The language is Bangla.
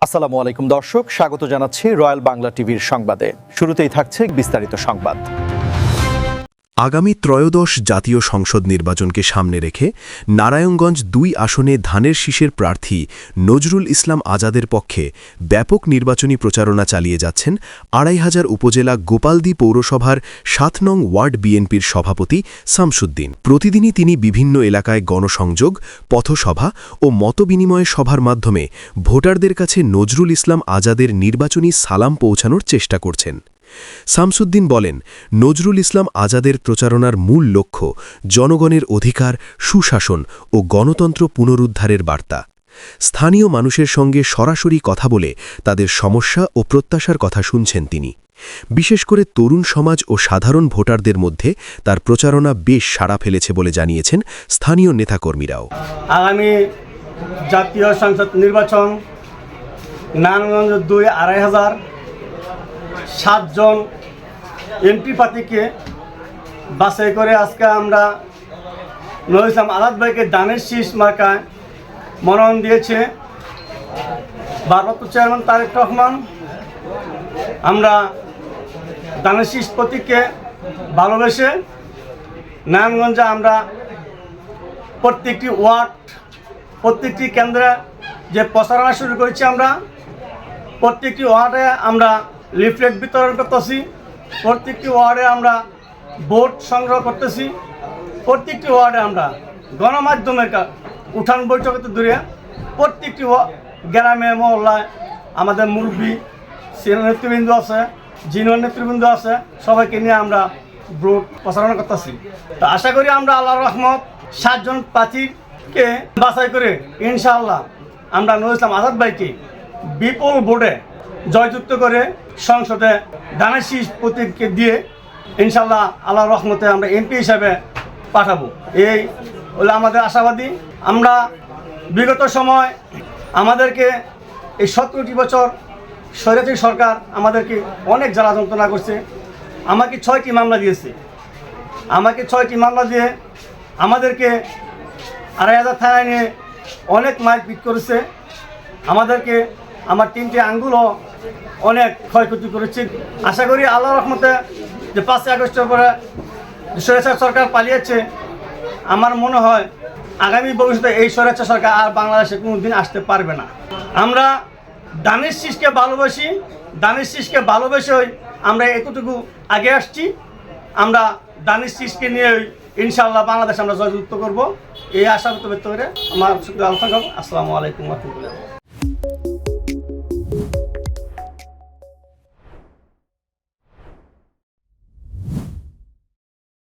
আসসালামু আলাইকুম দর্শক, স্বাগত জানাচ্ছি রয়্যাল বাংলা টিভির সংবাদে। শুরুতেই থাকছে বিস্তারিত সংবাদ। আগামী ত্রয়োদশ জাতীয় সংসদ নির্বাচনকে সামনে রেখে নারায়ণগঞ্জ ২ আসনে ধানের শীষের প্রার্থী নজরুল ইসলাম আজাদের পক্ষে ব্যাপক নির্বাচনী প্রচারণা চালিয়ে যাচ্ছেন ২৫০০ উপজেলা গোপালদী পৌরসভার ৭ নং ওয়ার্ড বিএনপির সভাপতি শামসুদ্দিন। প্রতিদিনই তিনি বিভিন্ন এলাকায় গণসংযোগ, পথসভা ও মতবিনিময় সভার মাধ্যমে ভোটারদের কাছে নজরুল ইসলাম আজাদের নির্বাচনী সালাম পৌঁছানোর চেষ্টা করছেন। শামসুদ্দিন বলেন, নজরুল ইসলাম আজাদের প্রচারণার মূল লক্ষ্য জনগণের অধিকার, সুশাসন ও গণতন্ত্র পুনরুদ্ধারের বার্তা। স্থানীয় মানুষের সঙ্গে সরাসরি কথা বলে তাদের সমস্যা ও প্রত্যাশার কথা শুনছেন তিনি। বিশেষ করে তরুণ সমাজ ও সাধারণ ভোটারদের মধ্যে তার প্রচারণা বেশ সাড়া ফেলেছে বলে জানিয়েছেন স্থানীয় নেতাকর্মীরাও। আগামী জাতীয় সংসদ নির্বাচন নারায়ণগঞ্জ ২-২৫০০ ৭ জন এমপি প্রার্থীকে বাছাই করে আজকে আমরা নজরুল ইসলাম আজাদ ভাইকে ধানের শীষ মার্কায় মনোনয়ন দিয়েছে ভারপ্রাপ্ত চেয়ারম্যান তারেক রহমান। আমরা ধানের শীষ প্রতীককে ভালোবেসে নারায়ণগঞ্জে আমরা প্রত্যেকটি ওয়ার্ড, প্রত্যেকটি কেন্দ্রে যে প্রচারণা শুরু করেছি, আমরা প্রত্যেকটি ওয়ার্ডে আমরা লিফলেট বিতরণ করতেছি, প্রত্যেকটি ওয়ার্ডে আমরা ভোট সংগ্রহ করতেছি, প্রত্যেকটি ওয়ার্ডে আমরা গণমাধ্যমের উঠান বৈঠকে দূরে প্রত্যেকটি গ্রামে মহল্লায় আমাদের মুরব্বী সিনিয়র নেতৃবৃন্দ আছে, জিনিয়র নেতৃবৃন্দ আছে, সবাইকে নিয়ে আমরা ভোট প্রচারণা করতেছি। তো আশা করি আমরা আল্লাহর রহমত ৭ জন প্রার্থীকে বাছাই করে ইনশাআল্লাহ আমরা নজরুল ইসলাম আজাদ ভাইকে বিপুল ভোটে জয়যুক্ত করে সংসদে ধানের শীষ প্রতীককে দিয়ে ইনশাআল্লাহ আল্লাহর রহমতে আমরা এমপি হিসাবে পাঠাবো। এই হলো আমাদের আশাবাদী। আমরা বিগত সময় আমাদেরকে এই ১৭টি বছর স্বৈরাচারী সরকার আমাদেরকে অনেক জ্বালা যন্ত্রণা করছে। আমাকে ৬টি মামলা দিয়েছে, দিয়ে আমাদেরকে ২৫০০ থানায় নিয়ে অনেক মারপিট করেছে। আমাদেরকে আমার ৩টে আঙ্গুলও অনেক ক্ষয়ক্ষতি করেছে। আশা করি আল্লাহর রহমতে যে ৫ই আগস্টের পরে স্বৈরাচার সরকার পালিয়েছে, আমার মনে হয় আগামী ভবিষ্যতে এই স্বৈরাচার সরকার আর বাংলাদেশে কোনো দিন আসতে পারবে না। আমরা ধানের শীষকে ভালোবাসি, ধানের শীষকে ভালোবেসেই আমরা এতটুকু আগে আসছি। আমরা ধানের শীষকে নিয়ে ইনশাআল্লাহ বাংলাদেশ আমরা জয়যুক্ত করব, এই আশা ব্যক্ত করে আমার আলোচনা করব। আসসালামু আলাইকুম ওয়া রাহমাতুল্লাহ।